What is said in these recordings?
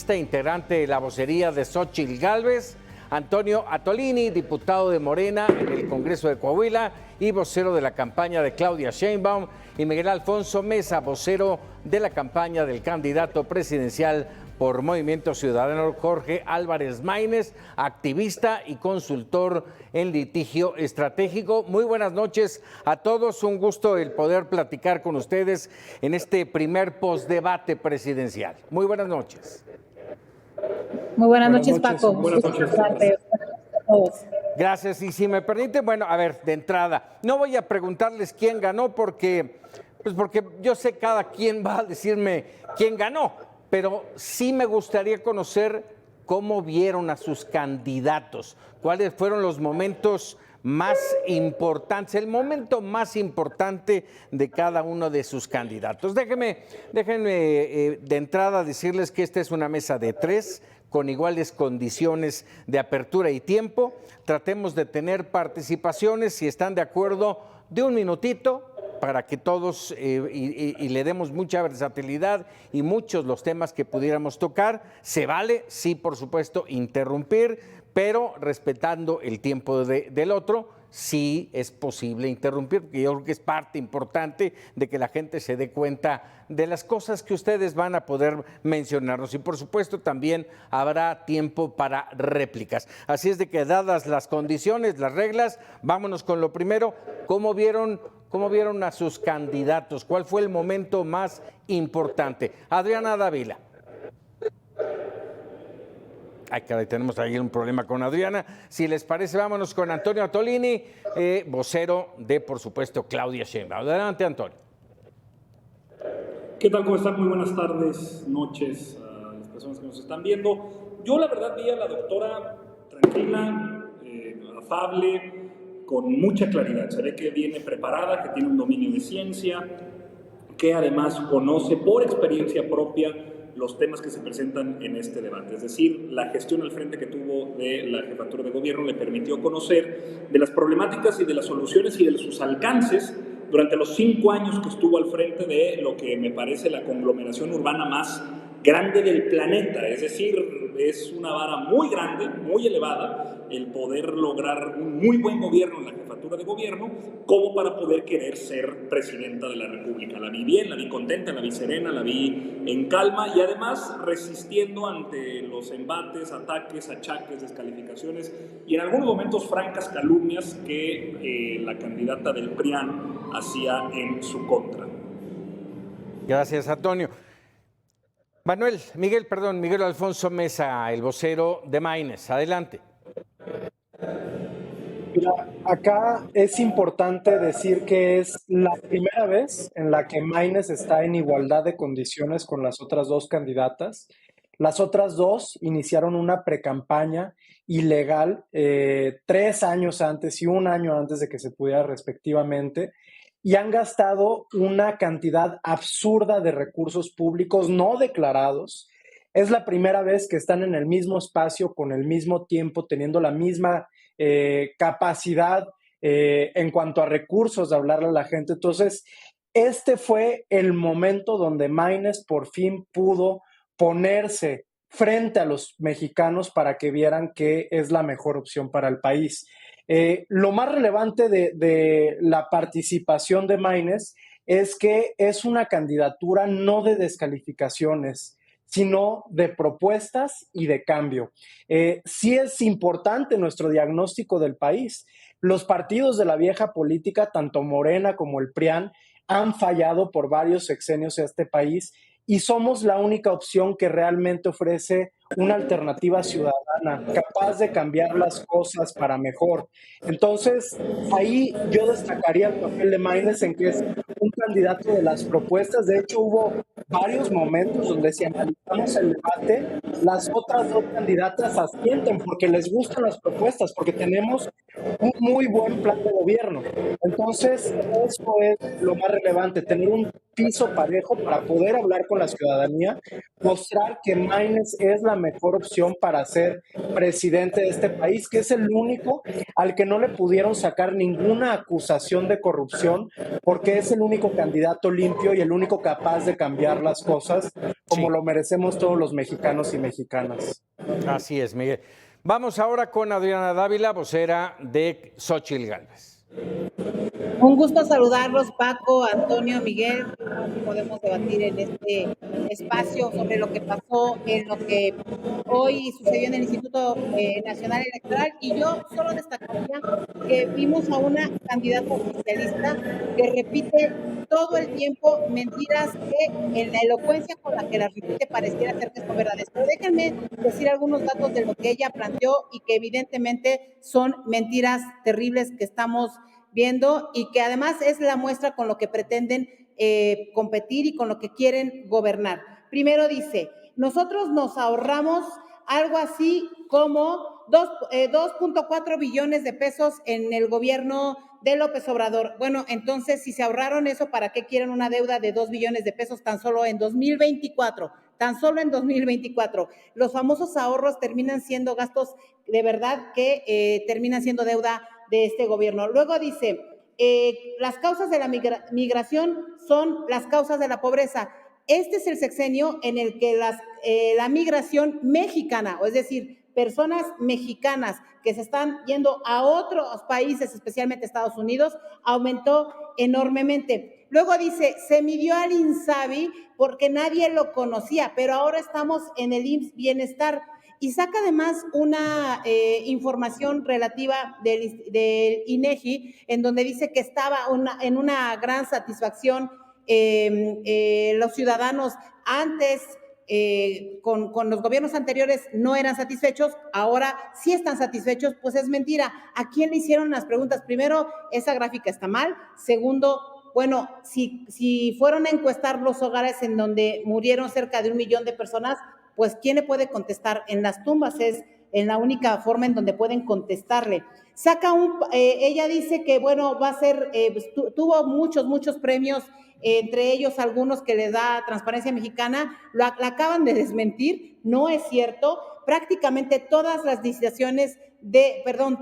panista, integrante de la vocería de Xóchitl Gálvez, Antonio Atolini, diputado de Morena en el Congreso de Coahuila y vocero de la campaña de Claudia Sheinbaum, y Miguel Alfonso Mesa, vocero de la campaña del candidato presidencial por Movimiento Ciudadano Jorge Álvarez Maínez, activista y consultor en litigio estratégico. Muy buenas noches a todos, un gusto el poder platicar con ustedes en este primer postdebate presidencial. Muy buenas noches. Muy buenas noches, Paco. Buenas noches. Gracias, y si me permite, bueno, a ver, de entrada, no voy a preguntarles quién ganó porque yo sé cada quien va a decirme quién ganó, pero sí me gustaría conocer cómo vieron a sus candidatos, cuáles fueron los momentos más importantes, el momento más importante de cada uno de sus candidatos. Déjenme de entrada decirles que esta es una mesa de tres, con iguales condiciones de apertura y tiempo. Tratemos de tener participaciones, si están de acuerdo, de un minutito, para que todos y le demos mucha versatilidad y muchos los temas que pudiéramos tocar. Se vale, sí, por supuesto, interrumpir, pero respetando el tiempo del otro. Sí es posible interrumpir, porque yo creo que es parte importante de que la gente se dé cuenta de las cosas que ustedes van a poder mencionarnos, y por supuesto también habrá tiempo para réplicas. Así es de que, dadas las condiciones, las reglas, vámonos con lo primero. ¿Cómo vieron a sus candidatos? ¿Cuál fue el momento más importante? Adriana Dávila. Ay, caray, tenemos ahí un problema con Adriana. Si les parece, vámonos con Antonio Atolini, vocero de, por supuesto, Claudia Sheinbaum. Adelante, Antonio. ¿Qué tal? ¿Cómo están? Muy buenas tardes, noches a las personas que nos están viendo. Yo, la verdad, vi a la doctora tranquila, afable, con mucha claridad. Se ve que viene preparada, que tiene un dominio de ciencia, que además conoce por experiencia propia los temas que se presentan en este debate. Es decir, la gestión al frente que tuvo de la jefatura de gobierno le permitió conocer de las problemáticas y de las soluciones y de sus alcances durante los 5 años que estuvo al frente de lo que me parece la conglomeración urbana más grande del planeta. Es decir, es una vara muy grande, muy elevada, el poder lograr un muy buen gobierno en la jefatura de gobierno, como para poder querer ser presidenta de la República. La vi bien, la vi contenta, la vi serena, la vi en calma, y además resistiendo ante los embates, ataques, achaques, descalificaciones y en algunos momentos francas calumnias que la candidata del PRIAN hacía en su contra. Gracias, Antonio. Miguel Alfonso Mesa, el vocero de Maínez. Adelante. Mira, acá es importante decir que es la primera vez en la que Maínez está en igualdad de condiciones con las otras dos candidatas. Las otras dos iniciaron una precampaña ilegal 3 años antes y 1 año antes de que se pudiera respectivamente, y han gastado una cantidad absurda de recursos públicos no declarados. Es la primera vez que están en el mismo espacio, con el mismo tiempo, teniendo la misma capacidad en cuanto a recursos de hablarle a la gente. Entonces, este fue el momento donde Maínez por fin pudo ponerse frente a los mexicanos para que vieran que es la mejor opción para el país. Lo más relevante de la participación de Maínez es que es una candidatura no de descalificaciones, sino de propuestas y de cambio. Sí es importante nuestro diagnóstico del país. Los partidos de la vieja política, tanto Morena como el PRIAN, han fallado por varios sexenios a este país, y somos la única opción que realmente ofrece una alternativa ciudadana, capaz de cambiar las cosas para mejor. Entonces, ahí yo destacaría el papel de Maínez en que es un candidato de las propuestas. De hecho, hubo varios momentos donde, si analizamos el debate, las otras dos candidatas asienten porque les gustan las propuestas, porque tenemos un muy buen plan de gobierno. Entonces, eso es lo más relevante, tener un piso parejo para poder hablar con la ciudadanía, mostrar que Maines es la mejor opción para ser presidente de este país, que es el único al que no le pudieron sacar ninguna acusación de corrupción, porque es el único candidato limpio y el único capaz de cambiar las cosas como Sí, lo merecemos todos los mexicanos y mexicanas. así es, Miguel. Vamos ahora con Adriana Dávila, vocera de Xóchitl Gálvez. Un gusto saludarlos, Paco, Antonio, Miguel. Podemos debatir en este espacio sobre lo que pasó en lo que hoy sucedió en el Instituto Nacional Electoral. Y yo solo destacaría que vimos a una candidata oficialista que repite todo el tiempo mentiras que en la elocuencia con la que las repite pareciera ser que son verdades. Pero déjenme decir algunos datos de lo que ella planteó y que evidentemente son mentiras terribles que estamos viendo y que además es la muestra con lo que pretenden competir y con lo que quieren gobernar. Primero dice, nosotros nos ahorramos algo así como 2.4 billones de pesos en el gobierno de López Obrador. Bueno, entonces, si se ahorraron eso, ¿para qué quieren una deuda de 2 billones de pesos tan solo en 2024? Tan solo en 2024. Los famosos ahorros terminan siendo gastos de verdad que terminan siendo deuda de este gobierno. Luego dice, las causas de la migración son las causas de la pobreza. Este es el sexenio en el que la migración mexicana, es decir, personas mexicanas que se están yendo a otros países, especialmente Estados Unidos, aumentó enormemente. Luego dice, se midió al INSABI porque nadie lo conocía, pero ahora estamos en el IMSS Bienestar. Y saca además una información relativa del INEGI, en donde dice que estaba en una gran satisfacción los ciudadanos antes con los gobiernos anteriores no eran satisfechos, ahora sí están satisfechos. Pues es mentira. ¿A quién le hicieron las preguntas? Primero, esa gráfica está mal. Segundo, bueno, si fueron a encuestar los hogares en donde murieron cerca de 1 millón de personas, pues ¿quién le puede contestar? En las tumbas es en la única forma en donde pueden contestarle. Ella dice que, bueno, va a ser, tuvo muchos premios, entre ellos algunos que le da Transparencia Mexicana, la acaban de desmentir, no es cierto. Prácticamente todas las licitaciones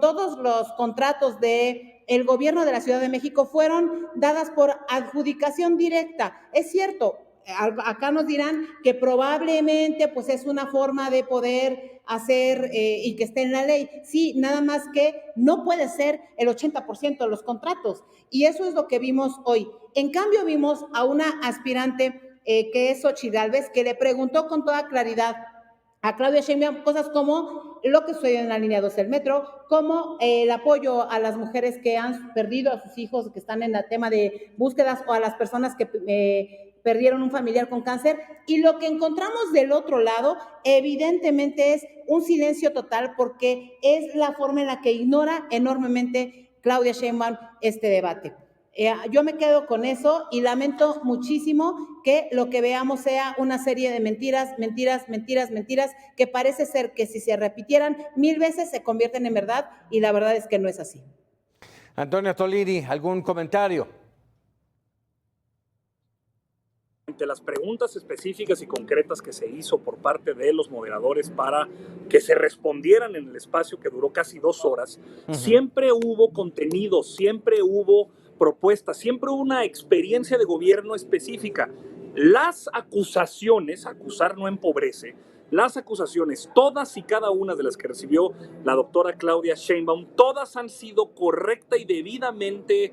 todos los contratos de el gobierno de la Ciudad de México fueron dadas por adjudicación directa. Es cierto, acá nos dirán que probablemente pues es una forma de poder hacer y que esté en la ley. Sí, nada más que no puede ser el 80% de los contratos. Y eso es lo que vimos hoy. En cambio, vimos a una aspirante que es Xóchitl Gálvez, que le preguntó con toda claridad a Claudia Sheinbaum cosas como lo que sucedió en la línea 2 del metro, como el apoyo a las mujeres que han perdido a sus hijos, que están en el tema de búsquedas, o a las personas que perdieron un familiar con cáncer. Y lo que encontramos del otro lado, evidentemente, es un silencio total, porque es la forma en la que ignora enormemente Claudia Sheinbaum este debate. Yo me quedo con eso y lamento muchísimo que lo que veamos sea una serie de mentiras, que parece ser que si se repitieran 1000 veces se convierten en verdad, y la verdad es que no es así. Antonio Tolini, ¿algún comentario? Ante las preguntas específicas y concretas que se hizo por parte de los moderadores para que se respondieran en el espacio que duró casi 2 horas, siempre hubo contenido, siempre hubo propuestas, siempre hubo una experiencia de gobierno específica. Las acusaciones, acusar no empobrece, las acusaciones, todas y cada una de las que recibió la doctora Claudia Sheinbaum, todas han sido correcta y debidamente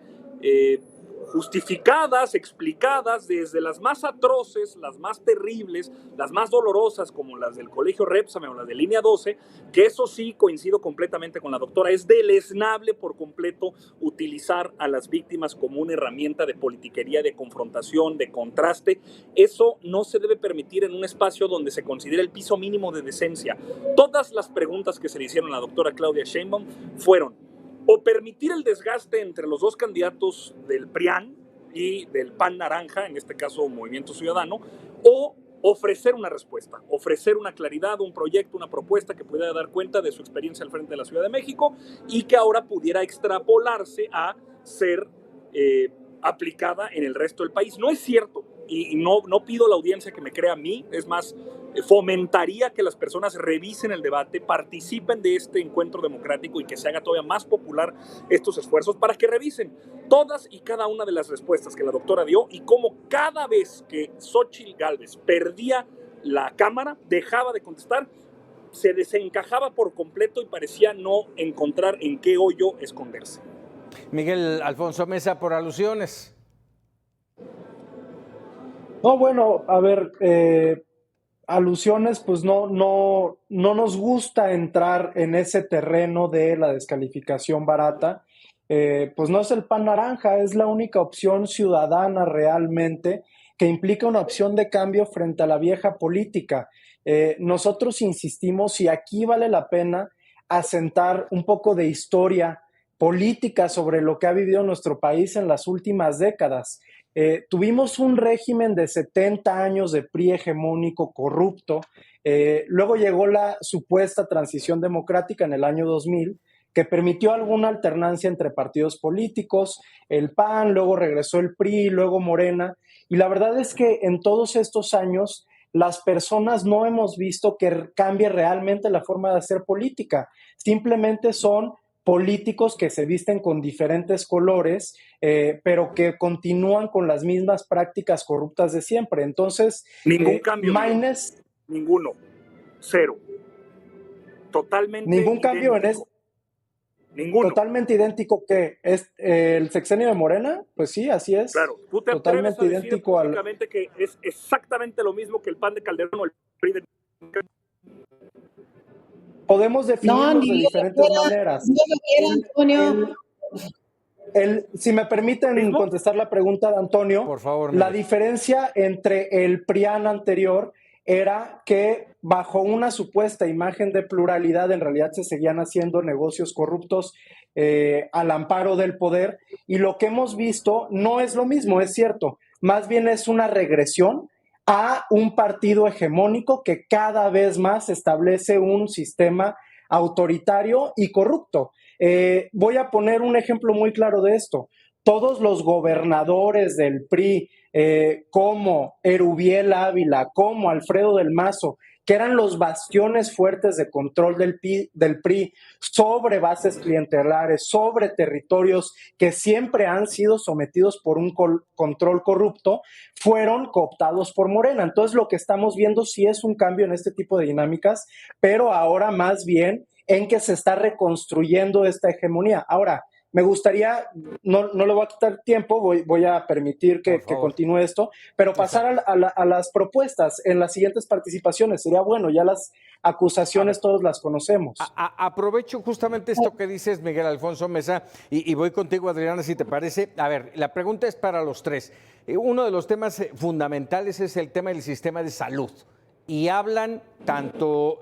justificadas, explicadas, desde las más atroces, las más terribles, las más dolorosas, como las del Colegio Repsamen o las de Línea 12, que eso sí coincido completamente con la doctora, es deleznable por completo utilizar a las víctimas como una herramienta de politiquería, de confrontación, de contraste. Eso no se debe permitir en un espacio donde se considera el piso mínimo de decencia. Todas las preguntas que se le hicieron a la doctora Claudia Sheinbaum fueron o permitir el desgaste entre los dos candidatos del PRIAN y del PAN naranja, en este caso Movimiento Ciudadano, o ofrecer una respuesta, ofrecer una claridad, un proyecto, una propuesta que pudiera dar cuenta de su experiencia al frente de la Ciudad de México y que ahora pudiera extrapolarse a ser aplicada en el resto del país. No es cierto, y no pido a la audiencia que me crea a mí, es más, fomentaría que las personas revisen el debate, participen de este encuentro democrático y que se haga todavía más popular estos esfuerzos para que revisen todas y cada una de las respuestas que la doctora dio y cómo cada vez que Xóchitl Gálvez perdía la cámara, dejaba de contestar, se desencajaba por completo y parecía no encontrar en qué hoyo esconderse. Miguel Alfonso Mesa, por alusiones. No, bueno, a ver, alusiones, pues no nos gusta entrar en ese terreno de la descalificación barata. Pues no es el pan naranja, es la única opción ciudadana realmente que implica una opción de cambio frente a la vieja política. Nosotros insistimos y aquí vale la pena asentar un poco de historia política sobre lo que ha vivido nuestro país en las últimas décadas. Tuvimos un régimen de 70 años de PRI hegemónico corrupto, luego llegó la supuesta transición democrática en el año 2000, que permitió alguna alternancia entre partidos políticos, el PAN, luego regresó el PRI, luego Morena, y la verdad es que en todos estos años las personas no hemos visto que cambie realmente la forma de hacer política, simplemente son políticos que se visten con diferentes colores, pero que continúan con las mismas prácticas corruptas de siempre. Entonces, ningún cambio. Maínez, ninguno. Cero. Totalmente ningún cambio idéntico. Ninguno. Totalmente idéntico que es el sexenio de Morena, pues sí, así es. Claro, tú te totalmente atreves a decir idéntico públicamente que es exactamente lo mismo que el PAN de Calderón o el PRI de... Podemos definirlos de diferentes maneras. Antonio. Si me permiten contestar la pregunta de Antonio, por favor, la diferencia entre el PRIAN anterior era que bajo una supuesta imagen de pluralidad en realidad se seguían haciendo negocios corruptos al amparo del poder, y lo que hemos visto no es lo mismo, es cierto, más bien es una regresión a un partido hegemónico que cada vez más establece un sistema autoritario y corrupto. Voy a poner un ejemplo muy claro de esto. Todos los gobernadores del PRI, como Erubiel Ávila, como Alfredo del Mazo, que eran los bastiones fuertes de control del PRI sobre bases clientelares, sobre territorios que siempre han sido sometidos por un control corrupto, fueron cooptados por Morena. Entonces, lo que estamos viendo sí es un cambio en este tipo de dinámicas, pero ahora más bien en que se está reconstruyendo esta hegemonía. Ahora, me gustaría, no le voy a quitar tiempo, voy a permitir que continúe esto, pero pasar a las propuestas en las siguientes participaciones. Sería bueno, ya las acusaciones todos las conocemos. Aprovecho justamente esto que dices, Miguel Alfonso Mesa, y voy contigo, Adriana, si te parece. A ver, la pregunta es para los tres. Uno de los temas fundamentales es el tema del sistema de salud. Y hablan tanto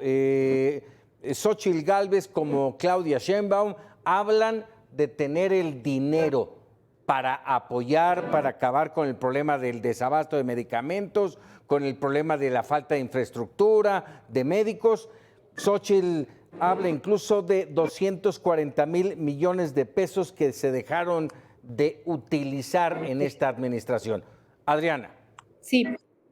Xóchitl Gálvez como Claudia Sheinbaum, hablan de tener el dinero para apoyar, para acabar con el problema del desabasto de medicamentos, con el problema de la falta de infraestructura, de médicos. Xóchitl habla incluso de 240,000 millones de pesos que se dejaron de utilizar en esta administración. Adriana. Sí.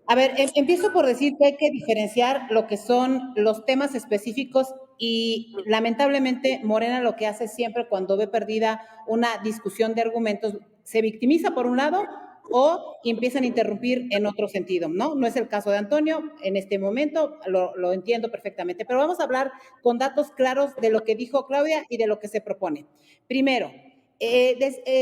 A ver, empiezo por decir que hay que diferenciar lo que son los temas específicos y lamentablemente Morena lo que hace siempre cuando ve perdida una discusión de argumentos, se victimiza por un lado o empiezan a interrumpir en otro sentido, ¿no? No es el caso de Antonio en este momento, lo entiendo perfectamente, pero vamos a hablar con datos claros de lo que dijo Claudia y de lo que se propone. Primero,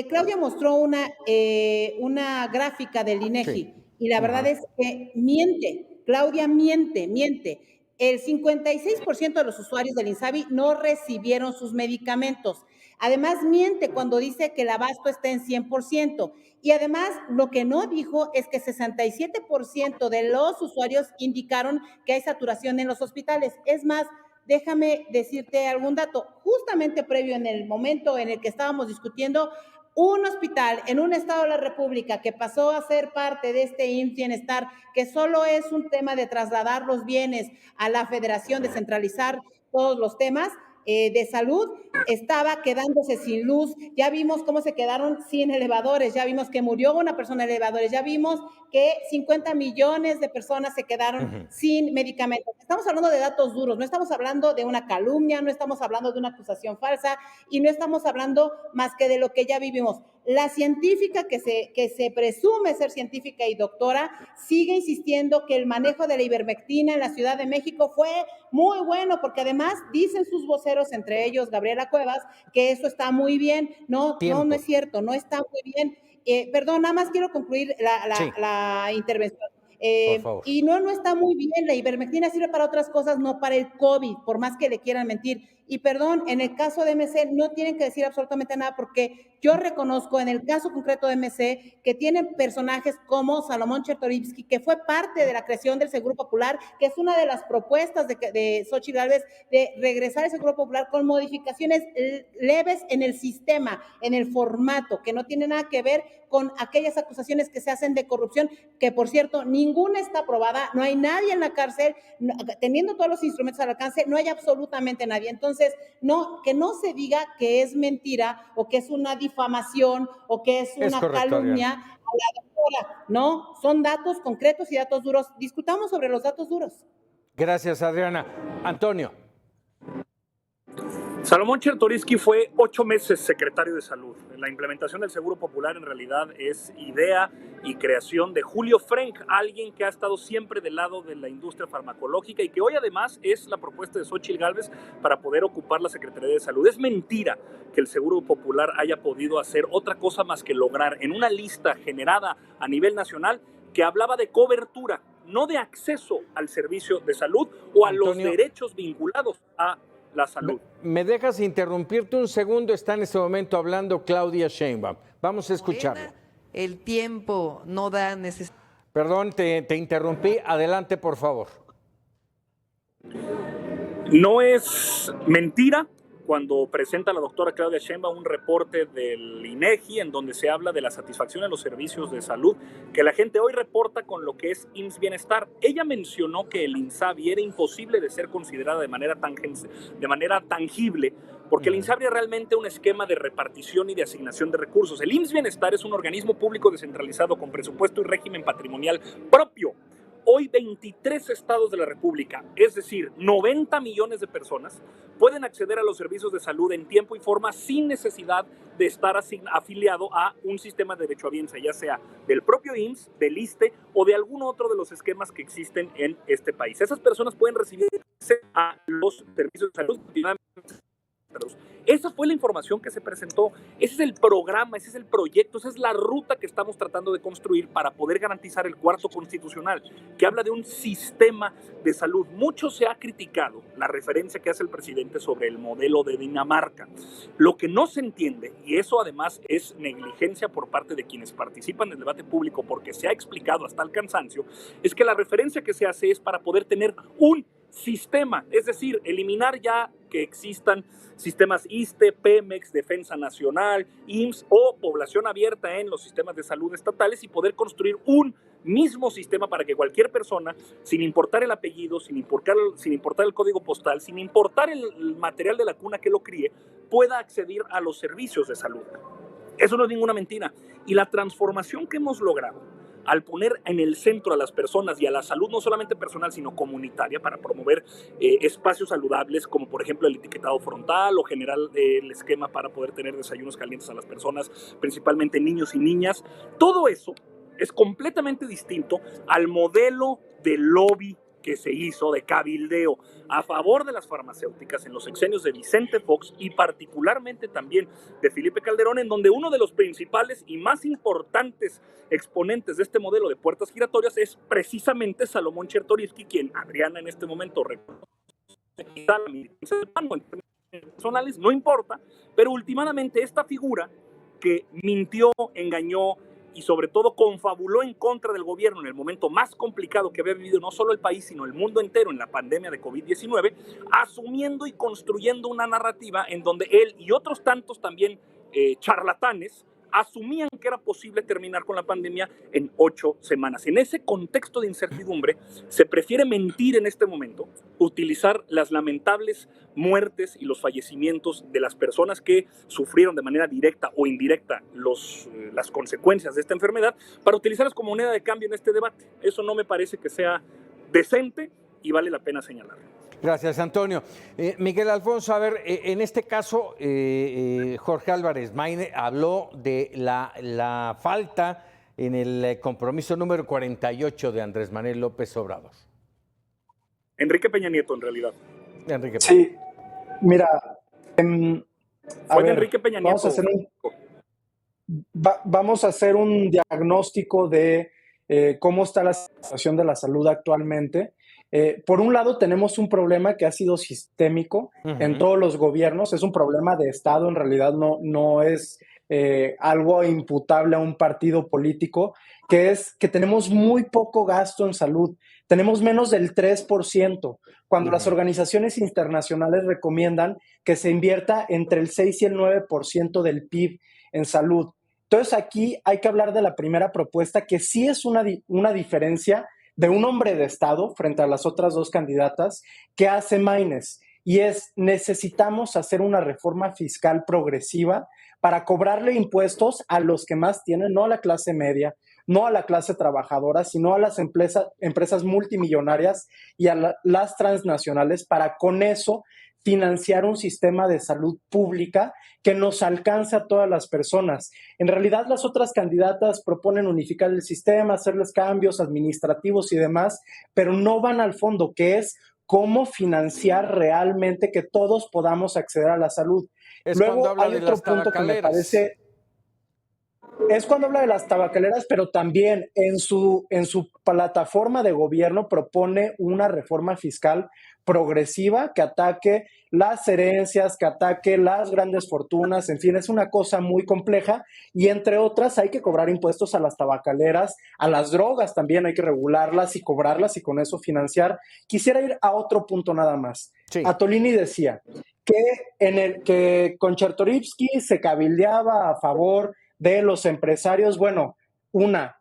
Claudia mostró una gráfica del INEGI. Sí. Y la verdad es que miente, Claudia miente. El 56% de los usuarios del INSABI no recibieron sus medicamentos. Además, miente cuando dice que el abasto está en 100%. Y además, lo que no dijo es que 67% de los usuarios indicaron que hay saturación en los hospitales. Es más, déjame decirte algún dato. Justamente previo en el momento en el que estábamos discutiendo, un hospital en un estado de la República que pasó a ser parte de este IMSS Bienestar, que solo es un tema de trasladar los bienes a la federación, de centralizar todos los temas de salud, estaba quedándose sin luz. Ya vimos cómo se quedaron sin elevadores, ya vimos que murió una persona en elevadores, ya vimos que 50 millones de personas se quedaron sin medicamentos. Estamos hablando de datos duros, no estamos hablando de una calumnia, no estamos hablando de una acusación falsa y no estamos hablando más que de lo que ya vivimos. La científica que se presume ser científica y doctora sigue insistiendo que el manejo de la ivermectina en la Ciudad de México fue muy bueno, porque además dicen sus voceros, entre ellos Gabriela Cuevas, que eso está muy bien. No es cierto, no está muy bien. Perdón, nada más quiero concluir la intervención. Por favor. Y no está muy bien, la ivermectina sirve para otras cosas, no para el COVID, por más que le quieran mentir. Y perdón, en el caso de MC no tienen que decir absolutamente nada, porque yo reconozco en el caso concreto de MC que tienen personajes como Salomón Chertorivsky, que fue parte de la creación del Seguro Popular, que es una de las propuestas de Xóchitl Gálvez de regresar al Seguro Popular con modificaciones leves en el sistema, en el formato, que no tiene nada que ver con aquellas acusaciones que se hacen de corrupción, que por cierto, ninguna está aprobada, no hay nadie en la cárcel, teniendo todos los instrumentos al alcance, no hay absolutamente nadie. Entonces, que no se diga que es mentira o que es una difamación o que es una calumnia a la doctora. No, son datos concretos y datos duros. Discutamos sobre los datos duros. Gracias, Adriana. Antonio. Salomón Chertorivsky fue 8 meses secretario de Salud. La implementación del Seguro Popular en realidad es idea y creación de Julio Frenk, alguien que ha estado siempre del lado de la industria farmacológica y que hoy además es la propuesta de Xóchitl Gálvez para poder ocupar la Secretaría de Salud. Es mentira que el Seguro Popular haya podido hacer otra cosa más que lograr en una lista generada a nivel nacional que hablaba de cobertura, no de acceso al servicio de salud o a los derechos vinculados a la salud. ¿Me dejas interrumpirte un segundo? Está en este momento hablando Claudia Sheinbaum. Vamos a escucharlo. El tiempo no da necesidad. Perdón, te interrumpí. Adelante, por favor. No es mentira cuando presenta la doctora Claudia Sheinbaum un reporte del INEGI en donde se habla de la satisfacción en los servicios de salud que la gente hoy reporta con lo que es IMSS Bienestar. Ella mencionó que el INSABI era imposible de ser considerada de manera tangible porque el INSABI es realmente un esquema de repartición y de asignación de recursos. El IMSS Bienestar es un organismo público descentralizado con presupuesto y régimen patrimonial propio. Hoy 23 estados de la República, es decir, 90 millones de personas, pueden acceder a los servicios de salud en tiempo y forma sin necesidad de estar afiliado a un sistema de derechohabiencia, ya sea del propio IMSS, del ISSSTE o de algún otro de los esquemas que existen en este país. Esas personas pueden recibir a los servicios de salud. Esa fue la información que se presentó, ese es el programa, ese es el proyecto, esa es la ruta que estamos tratando de construir para poder garantizar el cuarto constitucional, que habla de un sistema de salud. Mucho se ha criticado la referencia que hace el presidente sobre el modelo de Dinamarca. Lo que no se entiende, y eso además es negligencia por parte de quienes participan del debate público, porque se ha explicado hasta el cansancio, es que la referencia que se hace es para poder tener un sistema, es decir, eliminar ya que existan sistemas ISSSTE, Pemex, Defensa Nacional, IMSS o población abierta en los sistemas de salud estatales y poder construir un mismo sistema para que cualquier persona, sin importar el apellido, sin importar el código postal, sin importar el material de la cuna que lo críe, pueda acceder a los servicios de salud. Eso no es ninguna mentira. Y la transformación que hemos logrado al poner en el centro a las personas y a la salud no solamente personal, sino comunitaria, para promover espacios saludables, como por ejemplo el etiquetado frontal o generar el esquema para poder tener desayunos calientes a las personas, principalmente niños y niñas. Todo eso es completamente distinto al modelo de lobby que se hizo de cabildeo a favor de las farmacéuticas en los sexenios de Vicente Fox y particularmente también de Felipe Calderón, en donde uno de los principales y más importantes exponentes de este modelo de puertas giratorias es precisamente Salomón Chertorivsky, quien Adriana en este momento reconoce personales, no importa, pero últimamente esta figura que mintió, engañó y sobre todo confabuló en contra del gobierno en el momento más complicado que había vivido no solo el país, sino el mundo entero en la pandemia de COVID-19, asumiendo y construyendo una narrativa en donde él y otros tantos también charlatanes asumían que era posible terminar con la pandemia en 8 semanas. En ese contexto de incertidumbre, se prefiere mentir en este momento, utilizar las lamentables muertes y los fallecimientos de las personas que sufrieron de manera directa o indirecta las consecuencias de esta enfermedad, para utilizarlas como moneda de cambio en este debate. Eso no me parece que sea decente y vale la pena señalarlo. Gracias, Antonio. Miguel Alfonso, a ver, en este caso, Jorge Álvarez Maínez habló de la falta en el compromiso número 48 de Andrés Manuel López Obrador. Enrique Peña Nieto, en realidad. Enrique Peña. Sí, mira, Fue de Enrique Peña Nieto. Vamos a hacer un diagnóstico de cómo está la situación de la salud actualmente. Por un lado, tenemos un problema que ha sido sistémico en todos los gobiernos. Es un problema de Estado, en realidad no es algo imputable a un partido político, que es que tenemos muy poco gasto en salud. Tenemos menos del 3%, cuando las organizaciones internacionales recomiendan que se invierta entre el 6 y el 9% del PIB en salud. Entonces, aquí hay que hablar de la primera propuesta, que sí es una diferencia de un hombre de Estado frente a las otras dos candidatas que hace Maínez, y es: necesitamos hacer una reforma fiscal progresiva para cobrarle impuestos a los que más tienen, no a la clase media, no a la clase trabajadora, sino a las empresas multimillonarias y a las transnacionales, para con eso financiar un sistema de salud pública que nos alcance a todas las personas. En realidad, las otras candidatas proponen unificar el sistema, hacerles cambios administrativos y demás, pero no van al fondo, que es cómo financiar realmente que todos podamos acceder a la salud. Luego hay otro punto que me parece... Es cuando habla de las tabacaleras, pero también en su plataforma de gobierno propone una reforma fiscal progresiva que ataque las herencias, que ataque las grandes fortunas, en fin, es una cosa muy compleja, y entre otras hay que cobrar impuestos a las tabacaleras, a las drogas también hay que regularlas y cobrarlas y con eso financiar. Quisiera ir a otro punto nada más. Sí. Atolini decía que con Chertorivsky se cabildeaba a favor de los empresarios. Bueno,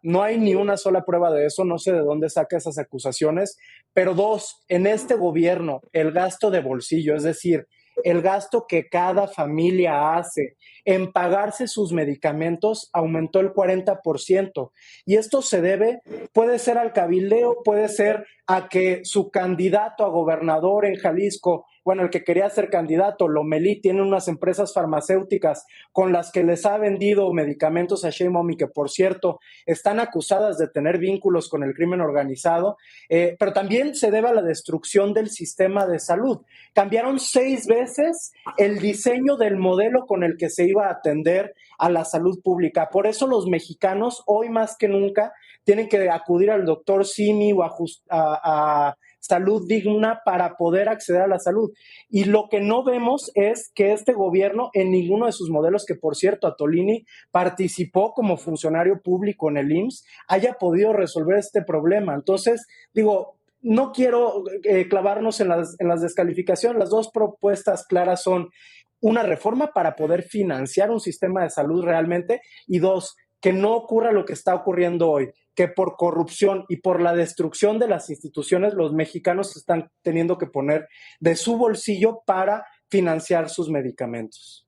no hay ni una sola prueba de eso, no sé de dónde saca esas acusaciones, pero dos, en este gobierno, el gasto de bolsillo, es decir, el gasto que cada familia hace en pagarse sus medicamentos aumentó el 40%, y esto se debe, puede ser al cabildeo, puede ser a que su candidato a gobernador en Jalisco, bueno, el que quería ser candidato, Lomelí, tiene unas empresas farmacéuticas con las que les ha vendido medicamentos a Sheinbaum y que, por cierto, están acusadas de tener vínculos con el crimen organizado, pero también se debe a la destrucción del sistema de salud. Cambiaron 6 veces el diseño del modelo con el que se iba a atender a la salud pública. Por eso los mexicanos, hoy más que nunca, tienen que acudir al doctor Simi o a Salud Digna para poder acceder a la salud. Y lo que no vemos es que este gobierno, en ninguno de sus modelos, que por cierto Atolini participó como funcionario público en el IMSS, haya podido resolver este problema. Entonces, digo, no quiero clavarnos en las descalificaciones. Las dos propuestas claras son una reforma para poder financiar un sistema de salud realmente, y dos, que no ocurra lo que está ocurriendo hoy, que por corrupción y por la destrucción de las instituciones, los mexicanos están teniendo que poner de su bolsillo para financiar sus medicamentos.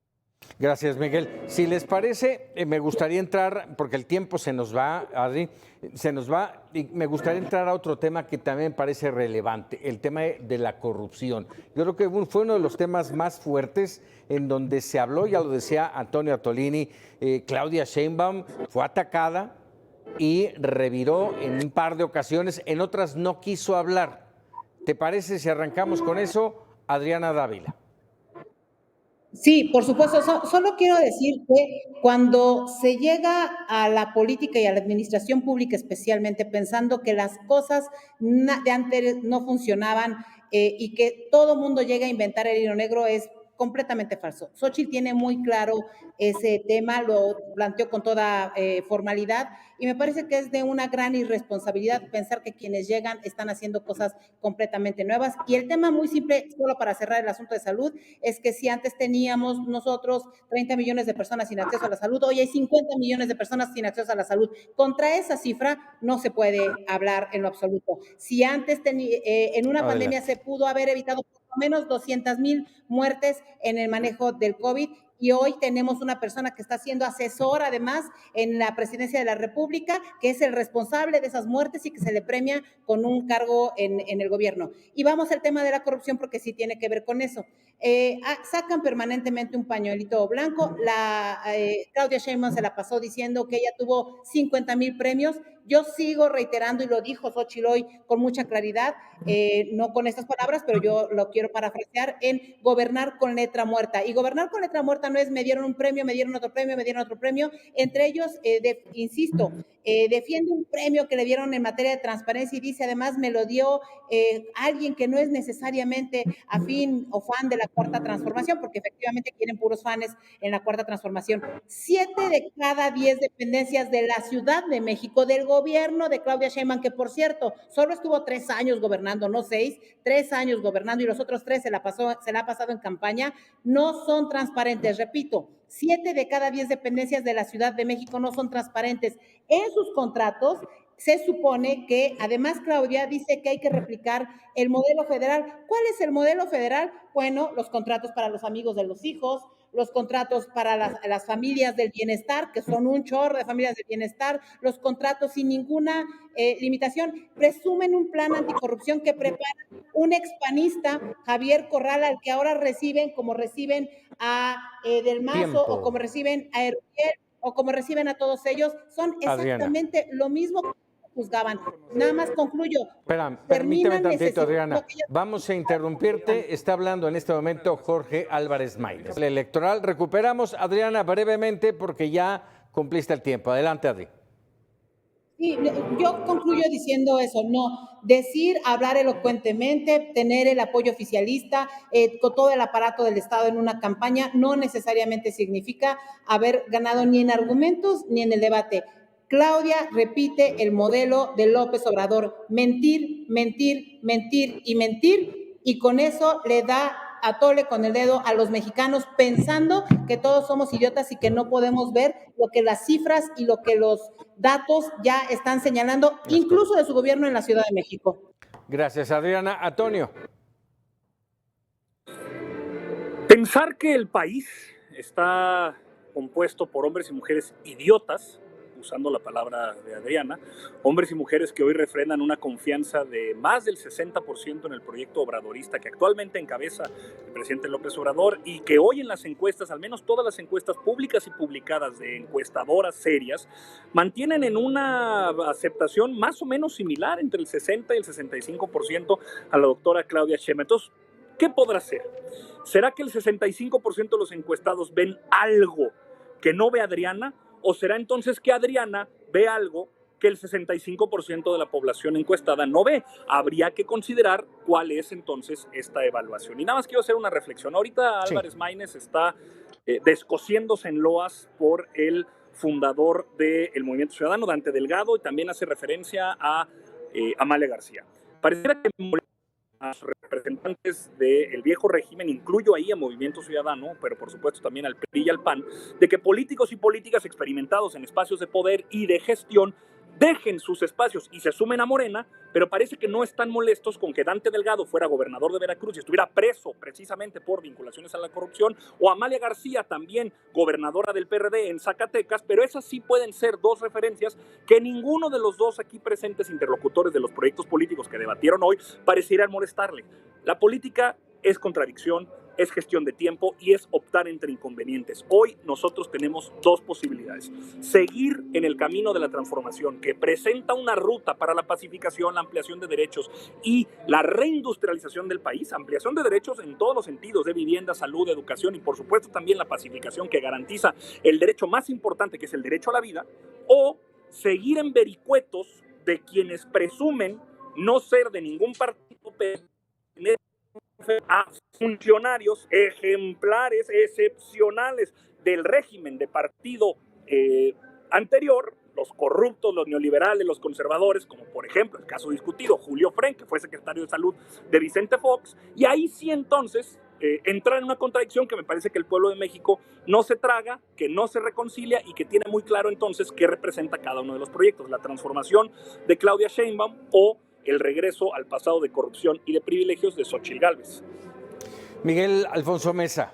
Gracias, Miguel. Si les parece, me gustaría entrar, porque el tiempo se nos va, Adri, y me gustaría entrar a otro tema que también parece relevante, el tema de la corrupción. Yo creo que fue uno de los temas más fuertes en donde se habló, ya lo decía Antonio Atolini, Claudia Sheinbaum fue atacada y reviró en un par de ocasiones, en otras no quiso hablar. ¿Te parece si arrancamos con eso, Adriana Dávila? Sí, por supuesto. Solo quiero decir que cuando se llega a la política y a la administración pública especialmente, pensando que las cosas de antes no funcionaban y que todo mundo llega a inventar el hilo negro, es completamente falso. Xochitl tiene muy claro ese tema, lo planteó con toda formalidad y me parece que es de una gran irresponsabilidad pensar que quienes llegan están haciendo cosas completamente nuevas. Y el tema muy simple, solo para cerrar el asunto de salud, es que si antes teníamos nosotros 30 millones de personas sin acceso a la salud, hoy hay 50 millones de personas sin acceso a la salud. Contra esa cifra no se puede hablar en lo absoluto. Si antes en una pandemia se pudo haber evitado por lo menos 200,000 muertes en el manejo del COVID, y hoy tenemos una persona que está siendo asesor además en la presidencia de la República, que es el responsable de esas muertes y que se le premia con un cargo en el gobierno. Y vamos al tema de la corrupción porque sí tiene que ver con eso. Sacan permanentemente un pañuelito blanco. Claudia Sheinbaum se la pasó diciendo que ella tuvo 50,000 premios. Yo sigo reiterando, y lo dijo Xochitl hoy con mucha claridad, no con estas palabras, pero yo lo quiero parafrasear, en gobernar con letra muerta. Y gobernar con letra muerta no es me dieron un premio, me dieron otro premio, me dieron otro premio. Entre ellos, insisto, defiende un premio que le dieron en materia de transparencia y dice además me lo dio alguien que no es necesariamente afín o fan de la Cuarta Transformación, porque efectivamente quieren puros fans en la Cuarta Transformación. 7 de cada 10 dependencias de la Ciudad de México, del gobierno de Claudia Sheinbaum, que por cierto, solo estuvo 3 años gobernando, no 6, 3 años gobernando y los otros 3 se la ha pasado en campaña, no son transparentes. Repito, 7 de cada 10 dependencias de la Ciudad de México no son transparentes. En sus contratos se supone que, además, Claudia dice que hay que replicar el modelo federal. ¿Cuál es el modelo federal? Bueno, los contratos para los amigos de los hijos, los contratos para las familias del bienestar, que son un chorro de familias del bienestar, los contratos sin ninguna limitación. Presumen un plan anticorrupción que prepara un expanista, Javier Corral, al que ahora reciben, como reciben a Del Mazo, o como reciben a Erubiel, o como reciben a todos ellos, son exactamente Adriana, lo mismo que juzgaban. Nada más concluyo. Espera, permíteme tantito, Adriana. Vamos a interrumpirte. Está hablando en este momento Jorge Álvarez Maínez. El electoral, recuperamos, Adriana, brevemente, porque ya cumpliste el tiempo. Adelante, Adri. Sí, yo concluyo diciendo eso, no, decir, hablar elocuentemente, tener el apoyo oficialista, con todo el aparato del Estado en una campaña, no necesariamente significa haber ganado ni en argumentos ni en el debate. Claudia repite el modelo de López Obrador, mentir, mentir, mentir y mentir, y con eso le da a tole con el dedo a los mexicanos pensando que todos somos idiotas y que no podemos ver lo que las cifras y lo que los datos ya están señalando, incluso de su gobierno en la Ciudad de México. Gracias, Adriana. Antonio. Pensar que el país está compuesto por hombres y mujeres idiotas, usando la palabra de Adriana, hombres y mujeres que hoy refrendan una confianza de más del 60% en el proyecto obradorista que actualmente encabeza el presidente López Obrador y que hoy en las encuestas, al menos todas las encuestas públicas y publicadas de encuestadoras serias, mantienen en una aceptación más o menos similar entre el 60 y el 65% a la doctora Claudia Sheinbaum. Entonces, ¿qué podrá ser? ¿Será que el 65% de los encuestados ven algo que no ve Adriana? ¿O será entonces que Adriana ve algo que el 65% de la población encuestada no ve? Habría que considerar cuál es entonces esta evaluación. Y nada más quiero hacer una reflexión. Ahorita Álvarez Maínez está descosiéndose en loas por el fundador del Movimiento Ciudadano, Dante Delgado, y también hace referencia a Amalia García. Pareciera que a los representantes del viejo régimen, incluyo ahí a Movimiento Ciudadano, pero por supuesto también al PRI y al PAN, de que políticos y políticas experimentados en espacios de poder y de gestión dejen sus espacios y se sumen a Morena, pero parece que no están molestos con que Dante Delgado fuera gobernador de Veracruz y estuviera preso precisamente por vinculaciones a la corrupción, o Amalia García, también gobernadora del PRD en Zacatecas, pero esas sí pueden ser dos referencias que ninguno de los dos aquí presentes interlocutores de los proyectos políticos que debatieron hoy parecieran molestarle. La política es contradicción, es gestión de tiempo y es optar entre inconvenientes. Hoy nosotros tenemos dos posibilidades. Seguir en el camino de la transformación que presenta una ruta para la pacificación, la ampliación de derechos y la reindustrialización del país, ampliación de derechos en todos los sentidos, de vivienda, salud, educación y por supuesto también la pacificación que garantiza el derecho más importante, que es el derecho a la vida, o seguir en vericuetos de quienes presumen no ser de ningún partido, pero a funcionarios ejemplares, excepcionales del régimen de partido anterior, los corruptos, los neoliberales, los conservadores, como por ejemplo el caso discutido, Julio Frenk, que fue secretario de Salud de Vicente Fox, y ahí sí entonces entra en una contradicción que me parece que el pueblo de México no se traga, que no se reconcilia y que tiene muy claro entonces qué representa cada uno de los proyectos, la transformación de Claudia Sheinbaum o el regreso al pasado de corrupción y de privilegios de Xóchitl Gálvez. Miguel Alfonso Mesa.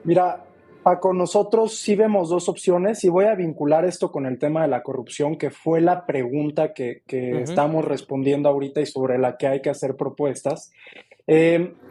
Mira, Paco, nosotros sí vemos dos opciones y voy a vincular esto con el tema de la corrupción, que fue la pregunta que estamos respondiendo ahorita y sobre la que hay que hacer propuestas.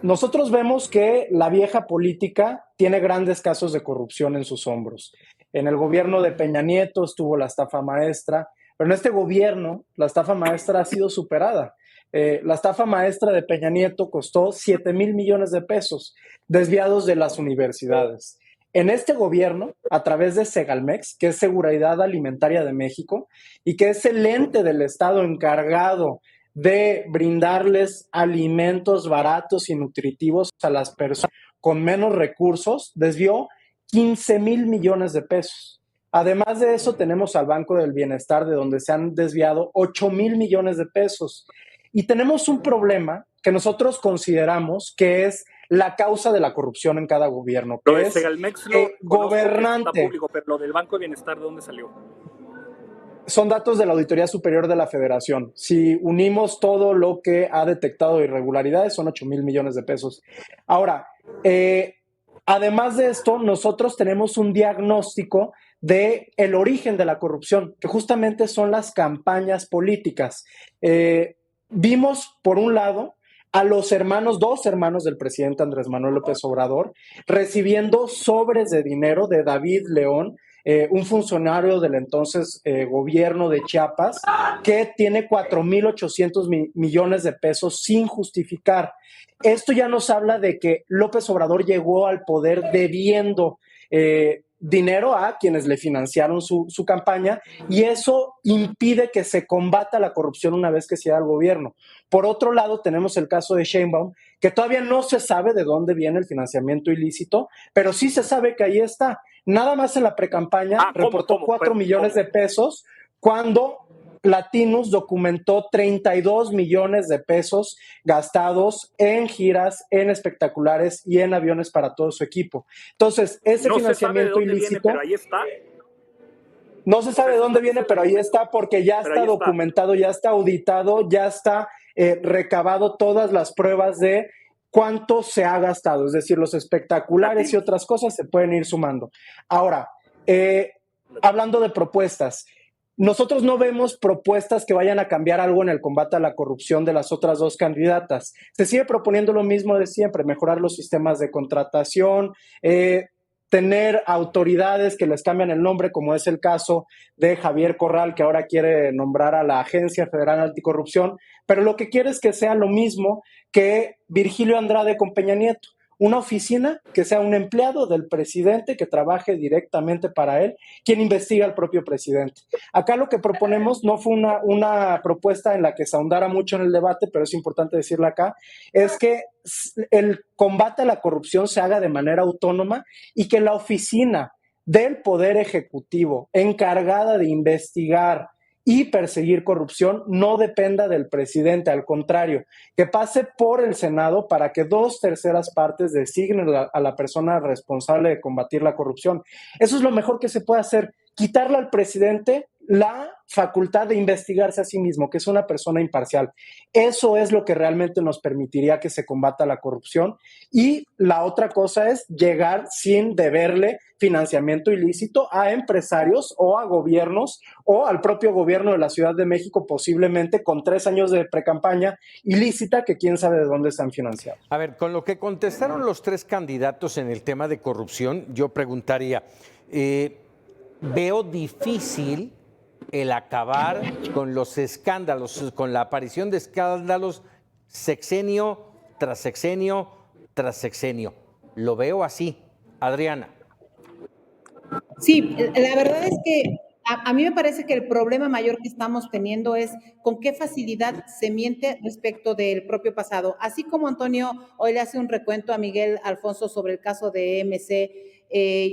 Nosotros vemos que la vieja política tiene grandes casos de corrupción en sus hombros. En el gobierno de Peña Nieto estuvo la estafa maestra, pero en este gobierno la estafa maestra ha sido superada. La estafa maestra de Peña Nieto costó 7,000 millones de pesos desviados de las universidades. En este gobierno, a través de Segalmex, que es Seguridad Alimentaria de México y que es el ente del Estado encargado de brindarles alimentos baratos y nutritivos a las personas con menos recursos, desvió 15,000 millones de pesos. Además de eso, tenemos al Banco del Bienestar, de donde se han desviado 8,000 millones de pesos. Y tenemos un problema que nosotros consideramos que es la causa de la corrupción en cada gobierno, que es Segalmex, gobernante. Público, pero lo del Banco de Bienestar, ¿de dónde salió? Son datos de la Auditoría Superior de la Federación. Si unimos todo lo que ha detectado irregularidades, son 8,000 millones de pesos. Ahora, además de esto, nosotros tenemos un diagnóstico de el origen de la corrupción, que justamente son las campañas políticas. Vimos, por un lado, a los dos hermanos del presidente Andrés Manuel López Obrador, recibiendo sobres de dinero de David León, un funcionario del entonces gobierno de Chiapas, que tiene 4,800 millones de pesos sin justificar. Esto ya nos habla de que López Obrador llegó al poder debiendo dinero a quienes le financiaron su campaña, y eso impide que se combata la corrupción una vez que se da al gobierno. Por otro lado, tenemos el caso de Sheinbaum, que todavía no se sabe de dónde viene el financiamiento ilícito, pero sí se sabe que ahí está. Nada más en la precampaña reportó 4 millones de pesos, cuando Latinus documentó 32 millones de pesos gastados en giras, en espectaculares y en aviones para todo su equipo. Entonces, ese no financiamiento se sabe de dónde ilícito... viene, pero ahí está. No se sabe de dónde viene, pero ahí está, porque ya está documentado, ya está auditado, ya está recabado todas las pruebas de cuánto se ha gastado. Es decir, los espectaculares y otras cosas se pueden ir sumando. Ahora, hablando de propuestas, nosotros no vemos propuestas que vayan a cambiar algo en el combate a la corrupción de las otras dos candidatas. Se sigue proponiendo lo mismo de siempre: mejorar los sistemas de contratación, tener autoridades que les cambian el nombre, como es el caso de Javier Corral, que ahora quiere nombrar a la Agencia Federal Anticorrupción, pero lo que quiere es que sea lo mismo que Virgilio Andrade con Peña Nieto, una oficina que sea un empleado del presidente que trabaje directamente para él, quien investiga al propio presidente. Acá lo que proponemos no fue una propuesta en la que se ahondara mucho en el debate, pero es importante decirla acá, es que el combate a la corrupción se haga de manera autónoma y que la oficina del Poder Ejecutivo encargada de investigar y perseguir corrupción no dependa del presidente, al contrario, que pase por el Senado para que 2/3 partes designen a la persona responsable de combatir la corrupción. Eso es lo mejor que se puede hacer, quitarle al presidente la facultad de investigarse a sí mismo, que es una persona imparcial. Eso es lo que realmente nos permitiría que se combata la corrupción. Y la otra cosa es llegar sin deberle financiamiento ilícito a empresarios o a gobiernos o al propio gobierno de la Ciudad de México, posiblemente con 3 años de precampaña ilícita que quién sabe de dónde se han financiado. A ver, con lo que contestaron los 3 candidatos en el tema de corrupción, yo preguntaría, veo difícil el acabar con los escándalos, con la aparición de escándalos sexenio tras sexenio tras sexenio. Lo veo así. Adriana. Sí, la verdad es que A mí me parece que el problema mayor que estamos teniendo es con qué facilidad se miente respecto del propio pasado. Así como Antonio hoy le hace un recuento a Miguel Alfonso sobre el caso de MC,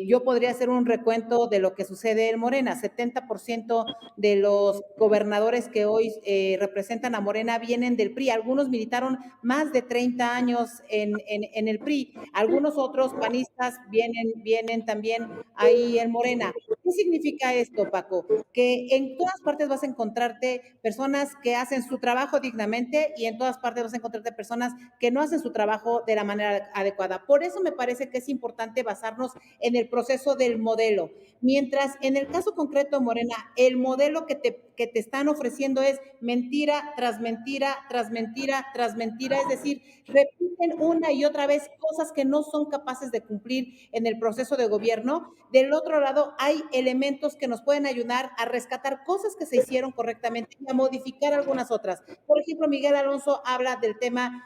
yo podría hacer un recuento de lo que sucede en Morena. 70% de los gobernadores que hoy representan a Morena vienen del PRI. Algunos militaron más de 30 años en el PRI. Algunos otros panistas vienen también ahí en Morena. ¿Qué significa esto, Paco? Que en todas partes vas a encontrarte personas que hacen su trabajo dignamente y en todas partes vas a encontrarte personas que no hacen su trabajo de la manera adecuada. Por eso me parece que es importante basarnos en el proceso del modelo. Mientras en el caso concreto, Morena, el modelo que te están ofreciendo es mentira tras mentira, tras mentira, tras mentira, es decir, repiten una y otra vez cosas que no son capaces de cumplir en el proceso de gobierno. Del otro lado, hay elementos que nos pueden ayudar a rescatar cosas que se hicieron correctamente y a modificar algunas otras. Por ejemplo, Miguel Alonso habla del tema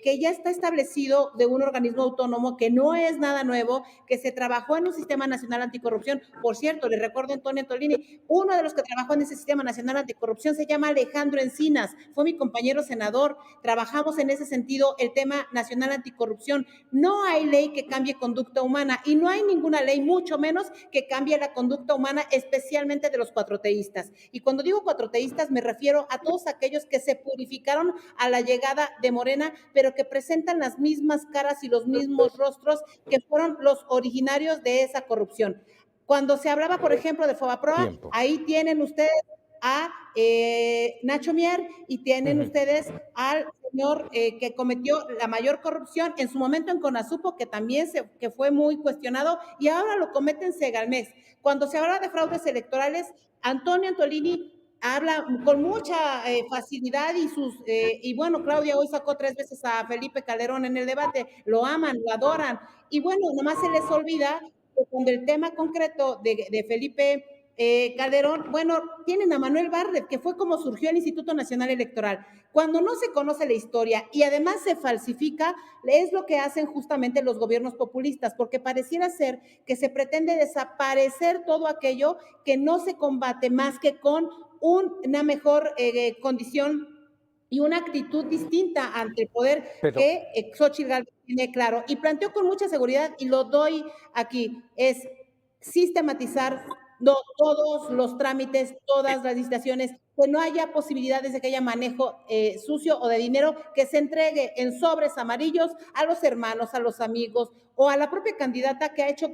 que ya está establecido de un organismo autónomo que no es nada nuevo, que se trabajó en un sistema nacional anticorrupción. Por cierto, le recuerdo a Antonio Antolini, uno de los que trabajó en ese sistema nacional anticorrupción se llama Alejandro Encinas, fue mi compañero senador, trabajamos en ese sentido el tema nacional anticorrupción. No hay ley que cambie conducta humana y no hay ninguna ley, mucho menos que cambie la conducta humana, especialmente de los cuatroteístas. Y cuando digo cuatroteístas me refiero a todos aquellos que se purificaron a la llegada de Morena, pero que presentan las mismas caras y los mismos rostros que fueron los originarios de esa corrupción. Cuando se hablaba, por ejemplo, de Fobaproa, ahí tienen ustedes a Nacho Mier y tienen ustedes al señor que cometió la mayor corrupción en su momento en Conasupo, que también que fue muy cuestionado, y ahora lo comete en Segalmex. Cuando se habla de fraudes electorales, Antonio Antolini habla con mucha facilidad y bueno, Claudia hoy sacó 3 veces a Felipe Calderón en el debate, lo aman, lo adoran, y bueno, nomás se les olvida que cuando el tema concreto de Felipe Calderón, bueno, tienen a Manuel Bartlett, que fue como surgió el Instituto Nacional Electoral. Cuando no se conoce la historia y además se falsifica, es lo que hacen justamente los gobiernos populistas, porque pareciera ser que se pretende desaparecer todo aquello que no se combate más que con una mejor condición y una actitud distinta ante el poder que Xóchitl Gálvez tiene claro. Y planteó con mucha seguridad, y lo doy aquí, es sistematizar todos los trámites, todas las licitaciones, que no haya posibilidades de que haya manejo sucio o de dinero que se entregue en sobres amarillos a los hermanos, a los amigos o a la propia candidata que ha hecho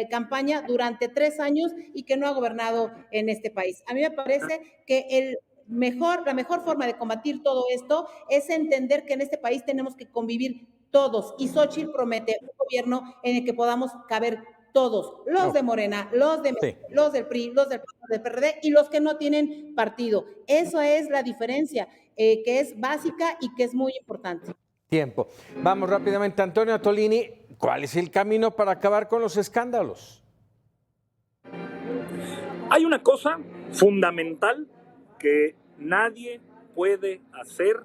campaña durante 3 años y que no ha gobernado en este país. A mí me parece que la mejor forma de combatir todo esto es entender que en este país tenemos que convivir todos, y Xóchitl promete un gobierno en el que podamos caber todos, los de Morena, los del PRI, los del PRD y los que no tienen partido. Eso es la diferencia, que es básica y que es muy importante. Tiempo. Vamos rápidamente, Antonio Antolini, ¿cuál es el camino para acabar con los escándalos? Hay una cosa fundamental que nadie puede hacer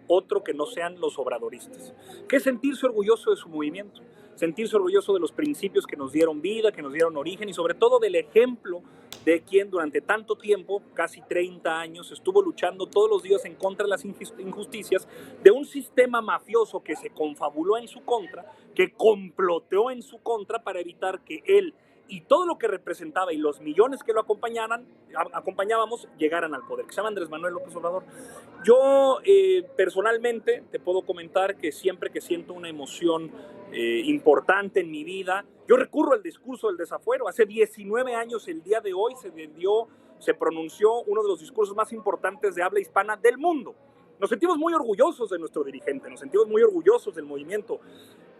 otro que no sean los obradoristas, que es sentirse orgulloso de su movimiento, sentirse orgulloso de los principios que nos dieron vida, que nos dieron origen y sobre todo del ejemplo de quien durante tanto tiempo, casi 30 años, estuvo luchando todos los días en contra de las injusticias de un sistema mafioso que se confabuló en su contra, que comploteó en su contra para evitar que él y todo lo que representaba y los millones que lo acompañábamos llegaran al poder, que se llama Andrés Manuel López Obrador. Yo personalmente te puedo comentar que siempre que siento una emoción importante en mi vida, yo recurro al discurso del desafuero. Hace 19 años, el día de hoy, se pronunció uno de los discursos más importantes de habla hispana del mundo. Nos sentimos muy orgullosos de nuestro dirigente, nos sentimos muy orgullosos del movimiento.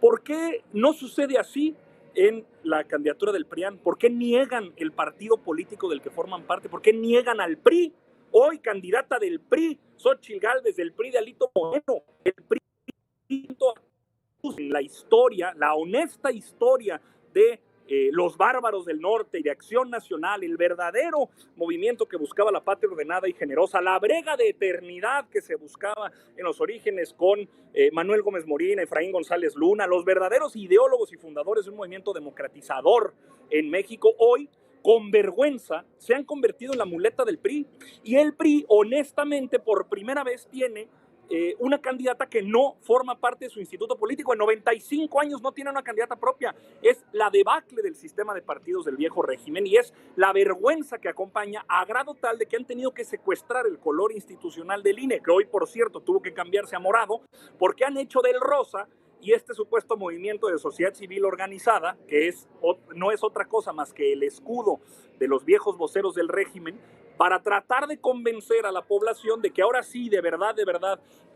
¿Por qué no sucede así en la candidatura del PRIAN? ¿Por qué niegan el partido político del que forman parte? ¿Por qué niegan al PRI? Hoy candidata del PRI, Xóchitl Gálvez, del PRI de Alito Moreno, el PRI en la historia, la honesta historia de los bárbaros del norte y de Acción Nacional, el verdadero movimiento que buscaba la patria ordenada y generosa, la brega de eternidad que se buscaba en los orígenes con Manuel Gómez Morín, Efraín González Luna, los verdaderos ideólogos y fundadores de un movimiento democratizador en México, hoy con vergüenza, se han convertido en la muleta del PRI. Y el PRI, honestamente, por primera vez tiene una candidata que no forma parte de su instituto político. En 95 años no tiene una candidata propia. Es la debacle del sistema de partidos del viejo régimen y es la vergüenza que acompaña, a grado tal de que han tenido que secuestrar el color institucional del INE, que hoy, por cierto, tuvo que cambiarse a morado, porque han hecho del rosa y este supuesto movimiento de sociedad civil organizada, que no es otra cosa más que el escudo de los viejos voceros del régimen, para tratar de convencer a la población de que ahora sí, de verdad,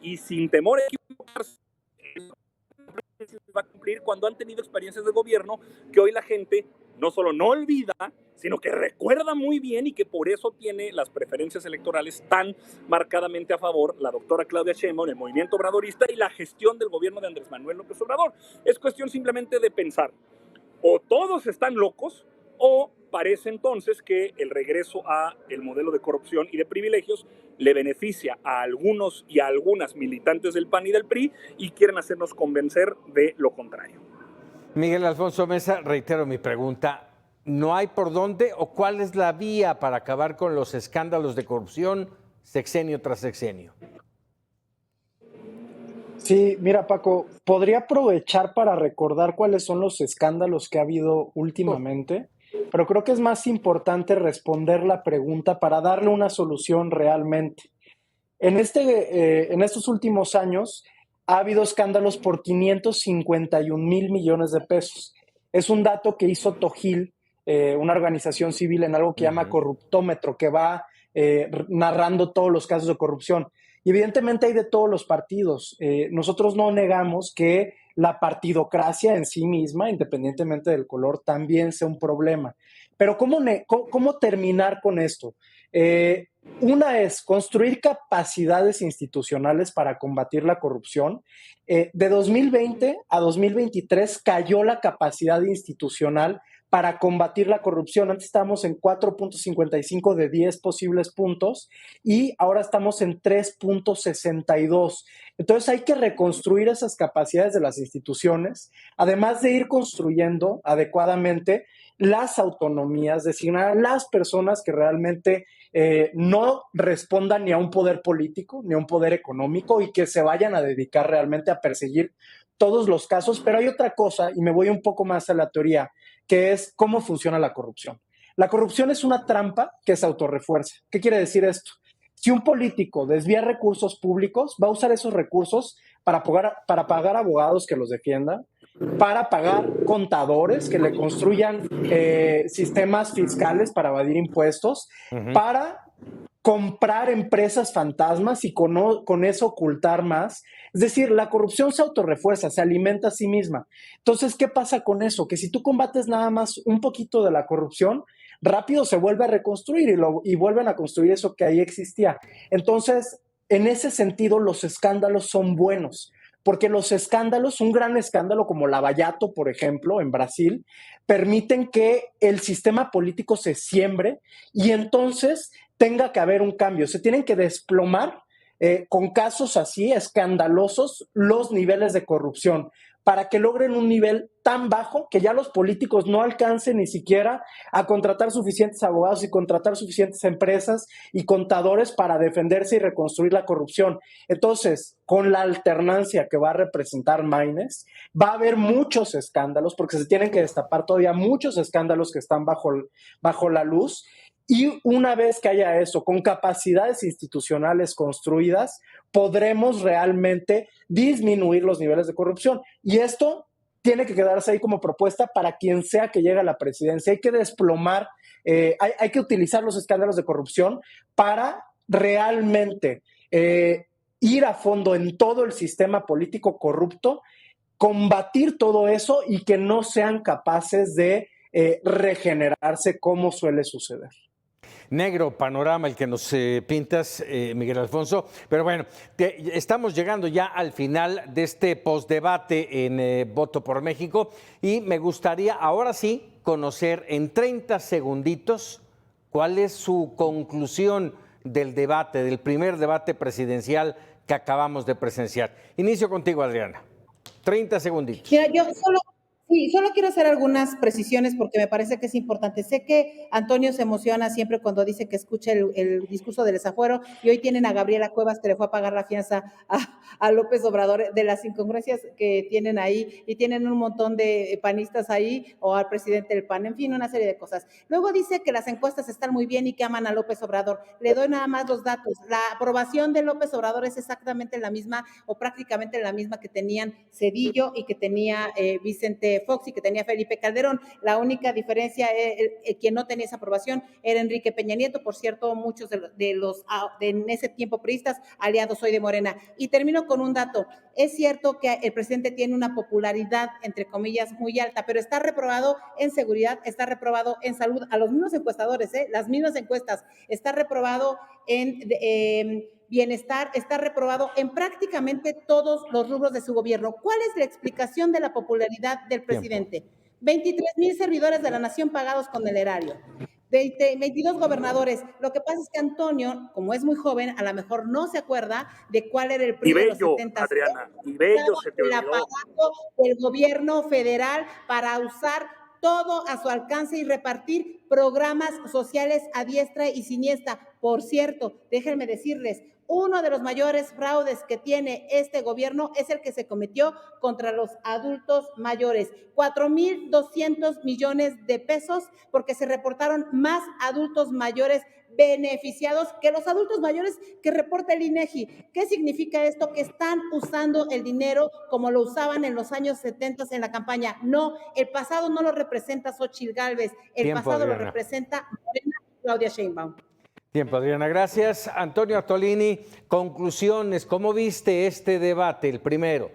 y sin temor a equivocarse, va a cumplir, cuando han tenido experiencias de gobierno que hoy la gente no solo no olvida, sino que recuerda muy bien, y que por eso tiene las preferencias electorales tan marcadamente a favor la doctora Claudia Sheinbaum, el movimiento obradorista y la gestión del gobierno de Andrés Manuel López Obrador. Es cuestión simplemente de pensar, o todos están locos, o parece entonces que el regreso a el modelo de corrupción y de privilegios le beneficia a algunos y a algunas militantes del PAN y del PRI y quieren hacernos convencer de lo contrario. Miguel Alfonso Mesa, reitero mi pregunta, ¿no hay por dónde o cuál es la vía para acabar con los escándalos de corrupción sexenio tras sexenio? Sí, mira, Paco, podría aprovechar para recordar cuáles son los escándalos que ha habido últimamente, pero creo que es más importante responder la pregunta para darle una solución realmente. En estos últimos años ha habido escándalos por 551 mil millones de pesos. Es un dato que hizo Tojil, una organización civil, en algo que llama Corruptómetro, que va narrando todos los casos de corrupción. Y evidentemente hay de todos los partidos. Nosotros no negamos que la partidocracia en sí misma, independientemente del color, también sea un problema. Pero ¿cómo terminar con esto? Una es construir capacidades institucionales para combatir la corrupción. De 2020 a 2023 cayó la capacidad institucional para combatir la corrupción. Antes estábamos en 4.55 de 10 posibles puntos y ahora estamos en 3.62. Entonces hay que reconstruir esas capacidades de las instituciones, además de ir construyendo adecuadamente las autonomías, designar a las personas que realmente no respondan ni a un poder político ni a un poder económico y que se vayan a dedicar realmente a perseguir todos los casos. Pero hay otra cosa, y me voy un poco más a la teoría, que es cómo funciona la corrupción. La corrupción es una trampa que se autorrefuerza. ¿Qué quiere decir esto? Si un político desvía recursos públicos, va a usar esos recursos para pagar abogados que los defiendan, para pagar contadores que le construyan sistemas fiscales para evadir impuestos, para comprar empresas fantasmas y con eso ocultar más. Es decir, la corrupción se autorrefuerza, se alimenta a sí misma. Entonces, ¿qué pasa con eso? Que si tú combates nada más un poquito de la corrupción, rápido se vuelve a reconstruir y vuelven a construir eso que ahí existía. Entonces, en ese sentido, los escándalos son buenos, porque los escándalos, un gran escándalo como Lava Jato, por ejemplo, en Brasil, permiten que el sistema político se siembre y entonces tenga que haber un cambio. Se tienen que desplomar con casos así escandalosos los niveles de corrupción para que logren un nivel tan bajo que ya los políticos no alcancen ni siquiera a contratar suficientes abogados y contratar suficientes empresas y contadores para defenderse y reconstruir la corrupción. Entonces, con la alternancia que va a representar Maynes, va a haber muchos escándalos, porque se tienen que destapar todavía muchos escándalos que están bajo la luz. Y una vez que haya eso, con capacidades institucionales construidas, podremos realmente disminuir los niveles de corrupción. Y esto tiene que quedarse ahí como propuesta para quien sea que llegue a la presidencia. Hay que desplomar, hay que utilizar los escándalos de corrupción para realmente ir a fondo en todo el sistema político corrupto, combatir todo eso y que no sean capaces de regenerarse como suele suceder. Negro panorama el que nos pintas, Miguel Alfonso, pero bueno, estamos llegando ya al final de este postdebate en Voto por México y me gustaría ahora sí conocer en 30 segunditos cuál es su conclusión del debate, del primer debate presidencial que acabamos de presenciar. Inicio contigo, Adriana. 30 segunditos. Mira, yo solo Sí, solo quiero hacer algunas precisiones porque me parece que es importante. Sé que Antonio se emociona siempre cuando dice que escucha el discurso del desafuero y hoy tienen a Gabriela Cuevas que le fue a pagar la fianza a López Obrador de las incongruencias que tienen ahí y tienen un montón de panistas ahí o al presidente del PAN, en fin, una serie de cosas. Luego dice que las encuestas están muy bien y que aman a López Obrador. Le doy nada más los datos. La aprobación de López Obrador es exactamente la misma o prácticamente la misma que tenían Cedillo y que tenía Vicente Fox y que tenía Felipe Calderón. La única diferencia, quien no tenía esa aprobación era Enrique Peña Nieto. Por cierto, muchos de los en ese tiempo priistas aliados hoy de Morena. Y termino con un dato. Es cierto que el presidente tiene una popularidad, entre comillas, muy alta, pero está reprobado en seguridad, está reprobado en salud, a los mismos encuestadores, las mismas encuestas, está reprobado en bienestar, está reprobado en prácticamente todos los rubros de su gobierno. ¿Cuál es la explicación de la popularidad del presidente? 23,000 servidores de la nación pagados con el erario. 22 gobernadores. Lo que pasa es que Antonio, como es muy joven, a lo mejor no se acuerda de cuál era el PRI de los 70. Adriana, y bello se te El olvidó. aparato del gobierno federal para usar todo a su alcance y repartir programas sociales a diestra y siniestra. Por cierto, déjenme decirles, uno de los mayores fraudes que tiene este gobierno es el que se cometió contra los adultos mayores. 4,200 millones de pesos porque se reportaron más adultos mayores beneficiados que los adultos mayores que reporta el INEGI. ¿Qué significa esto? Que están usando el dinero como lo usaban en los años 70 en la campaña. No, el pasado no lo representa Xóchitl Gálvez, el pasado Adriana. lo representa Morena y Claudia Sheinbaum. Tiempo, Adriana, gracias. Antonio Attolini, conclusiones, ¿cómo viste este debate, el primero?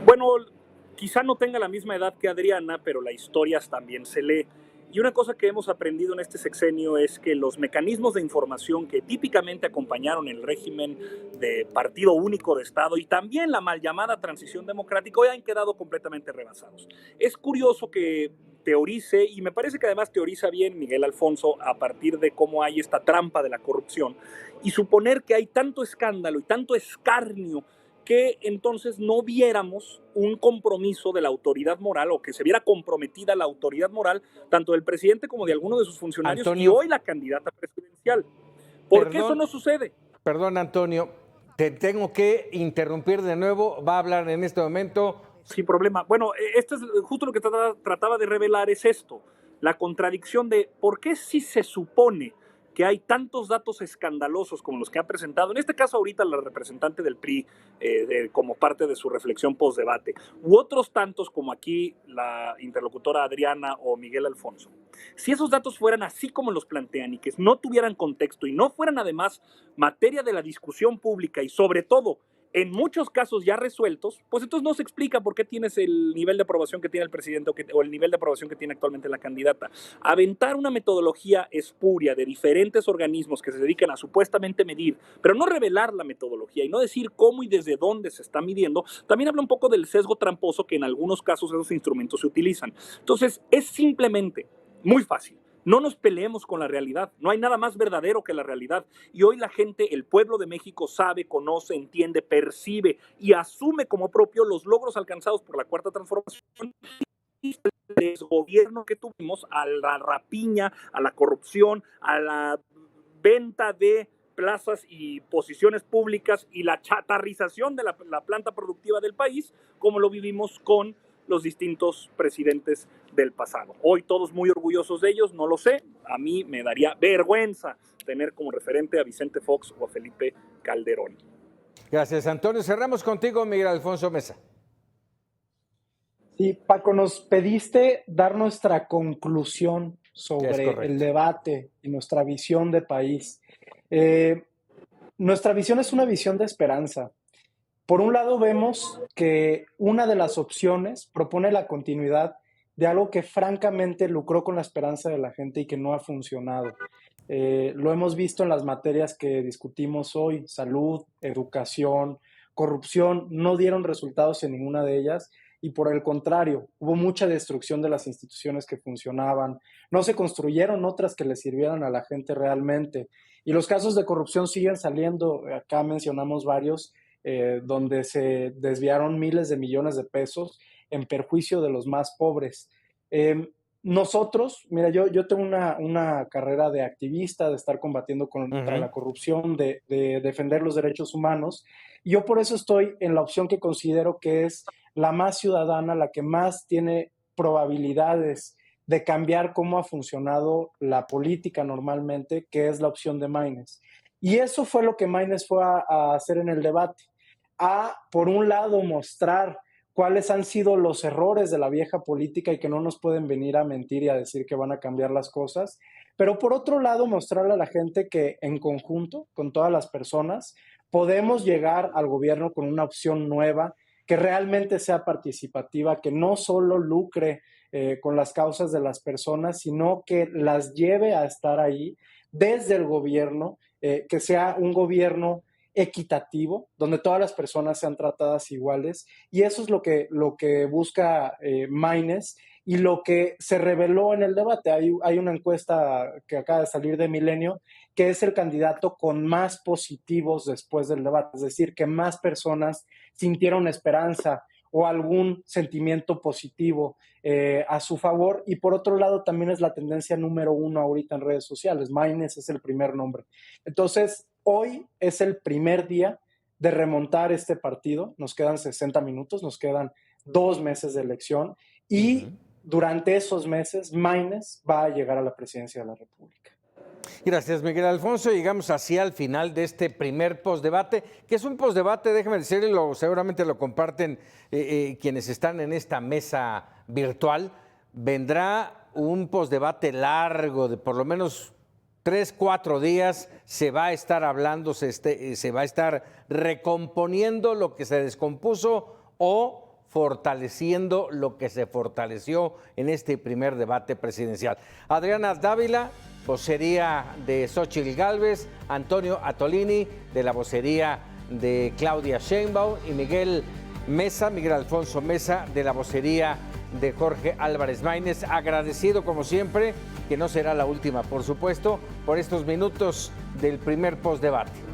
Bueno, quizá no tenga la misma edad que Adriana, pero la historia también se lee. Y una cosa que hemos aprendido en este sexenio es que los mecanismos de información que típicamente acompañaron el régimen de partido único de Estado y también la mal llamada transición democrática hoy han quedado completamente rebasados. Es curioso que teorice, y me parece que además teoriza bien Miguel Alfonso a partir de cómo hay esta trampa de la corrupción, y suponer que hay tanto escándalo y tanto escarnio que entonces no viéramos un compromiso de la autoridad moral o que se viera comprometida la autoridad moral tanto del presidente como de alguno de sus funcionarios, Antonio, y hoy la candidata presidencial. ¿Por qué eso no sucede? Perdón, Antonio, te tengo que interrumpir de nuevo. Va a hablar en este momento. Sin problema. Bueno, esto es justo lo que trataba de revelar, es esto, la contradicción de por qué si se supone que hay tantos datos escandalosos como los que ha presentado, en este caso ahorita la representante del PRI, como parte de su reflexión post-debate, u otros tantos como aquí la interlocutora Adriana o Miguel Alfonso. Si esos datos fueran así como los plantean y que no tuvieran contexto y no fueran además materia de la discusión pública y sobre todo en muchos casos ya resueltos, pues entonces no se explica por qué tienes el nivel de aprobación que tiene el presidente o el nivel de aprobación que tiene actualmente la candidata. Aventar una metodología espuria de diferentes organismos que se dedican a supuestamente medir, pero no revelar la metodología y no decir cómo y desde dónde se está midiendo, también habla un poco del sesgo tramposo que en algunos casos esos instrumentos se utilizan. Entonces, es simplemente muy fácil. No nos peleemos con la realidad, no hay nada más verdadero que la realidad. Y hoy la gente, el pueblo de México sabe, conoce, entiende, percibe y asume como propio los logros alcanzados por la Cuarta Transformación y el desgobierno que tuvimos, a la rapiña, a la corrupción, a la venta de plazas y posiciones públicas y la chatarrización de la planta productiva del país, como lo vivimos con los distintos presidentes del pasado. Hoy todos muy orgullosos de ellos, no lo sé, a mí me daría vergüenza tener como referente a Vicente Fox o a Felipe Calderón. Gracias, Antonio. Cerramos contigo, Miguel Alfonso Mesa. Sí, Paco, nos pediste dar nuestra conclusión sobre el debate y nuestra visión de país. Nuestra visión es una visión de esperanza. Por un lado, vemos que una de las opciones propone la continuidad de algo que francamente lucró con la esperanza de la gente y que no ha funcionado. Lo hemos visto en las materias que discutimos hoy: salud, educación, corrupción. No dieron resultados en ninguna de ellas y por el contrario, hubo mucha destrucción de las instituciones que funcionaban. No se construyeron otras que le sirvieran a la gente realmente. Y los casos de corrupción siguen saliendo. Acá mencionamos varios. donde se desviaron miles de millones de pesos en perjuicio de los más pobres. Nosotros, mira, yo tengo una carrera de activista, de estar combatiendo contra la corrupción, de defender los derechos humanos. Y yo por eso estoy en la opción que considero que es la más ciudadana, la que más tiene probabilidades de cambiar cómo ha funcionado la política normalmente, que es la opción de Maynes. Y eso fue lo que Maynes fue a hacer en el debate. Por un lado, mostrar cuáles han sido los errores de la vieja política y que no nos pueden venir a mentir y a decir que van a cambiar las cosas, pero por otro lado mostrarle a la gente que en conjunto, con todas las personas, podemos llegar al gobierno con una opción nueva que realmente sea participativa, que no solo lucre con las causas de las personas, sino que las lleve a estar ahí desde el gobierno, que sea un gobierno equitativo, donde todas las personas sean tratadas iguales, y eso es lo que busca Maynes y lo que se reveló en el debate. Hay una encuesta que acaba de salir de Milenio, que es el candidato con más positivos después del debate, es decir, que más personas sintieron esperanza o algún sentimiento positivo a su favor, y por otro lado también es la tendencia número 1 ahorita en redes sociales. Maynes es el primer nombre. Entonces, hoy es el primer día de remontar este partido. Nos quedan 60 minutos, nos quedan 2 meses de elección y durante esos meses Maynes va a llegar a la presidencia de la República. Gracias, Miguel Alfonso. Llegamos así al final de este primer postdebate, que es un postdebate, déjeme decirlo, seguramente lo comparten quienes están en esta mesa virtual. Vendrá un postdebate largo de por lo menos 3-4 días. Se va a estar hablando, se va a estar recomponiendo lo que se descompuso o fortaleciendo lo que se fortaleció en este primer debate presidencial. Adriana Dávila, vocería de Xóchitl Gálvez, Antonio Atolini, de la vocería de Claudia Sheinbaum, y Miguel Alfonso Mesa, de la vocería de Jorge Álvarez Maynes. Agradecido como siempre, que no será la última, por supuesto, por estos minutos del primer postdebate.